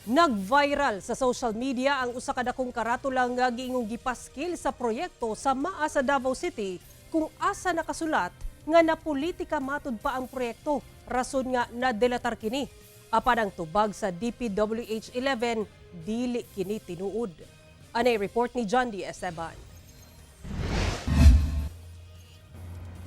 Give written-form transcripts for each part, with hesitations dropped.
Nag-viral sa social media ang usa ka dakong karatula nga giingong gipaskil sa proyekto sa Maa sa Davao City kung asa nakasulat nga napulitika matud pa ang proyekto, rason nga nadelatar kini. Apan ang tubag sa DPWH 11 dili kini tinuod. Anay report ni John D. Esteban.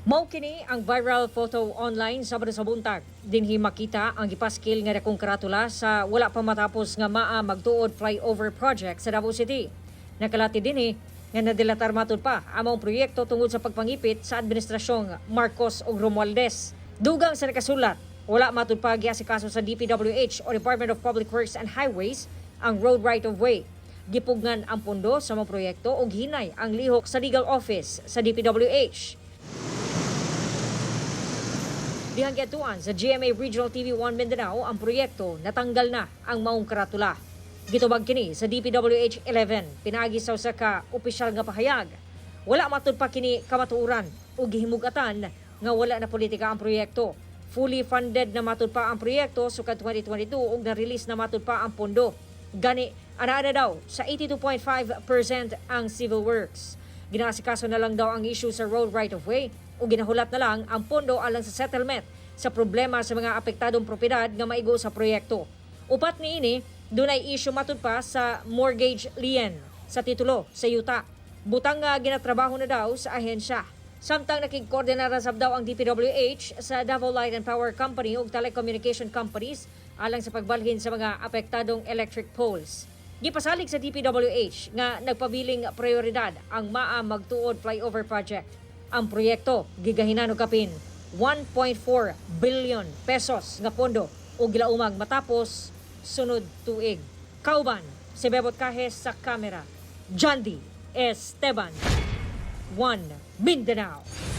Mao kini ang viral photo online Sabado sa buntag. Dinhi makita ang gipaskil nga dakong karatula sa wala pa matapos nga Maa-Magtuod Flyover Project sa Davao City. Nakalati dinhi nga nadelatar matud pa among proyekto tungod sa pagpangipit sa administrasyong Marcos ug Romualdez. Dugang sa nakasulat, wala matud pa giasikaso sa DPWH o Department of Public Works and Highways ang road right of way. Gipugnan ang pondo sa mga proyekto ug hinay ang lihok sa legal office sa DPWH. Dihang giatuan sa GMA Regional TV 1 Mindanao ang proyekto natanggal na ang maong karatula. Gitubag kini sa DPWH 11 pinagi sa usa ka opisyal nga pahayag. Wala matud pa kini kamatuoran ug gihimug-atan nga wala na politika ang proyekto. Fully funded na matud pa ang proyekto sukad 2022 ug na-release na matud pa ang pondo. Gani ana daw sa 82.5% ang civil works. Ginasikaso na lang daw ang issue sa road right of way o ginahulat na lang ang pondo alang sa settlement sa problema sa mga apektadong propiedad nga maigo sa proyekto. Upat niini, dunay issue matud pa sa mortgage lien sa titulo sa yuta. Butang nga ginatrabaho na daw sa ahensya. Samtang nakigkoordinara sab daw ang DPWH sa Davao Light and Power Company ug telecommunication companies alang sa pagbalhin sa mga apektadong electric poles. Gipasalig sa DPWH nga nagpabiling prioridad ang Maa-Magtuod Flyover Project. Ang proyekto gigahinan og kapin 1.4 billion pesos nga pondo ug gilaumag matapos sunod tuig. Kauban si Bebot Kahes sa kamera. John D. Esteban, 1 Mindanao.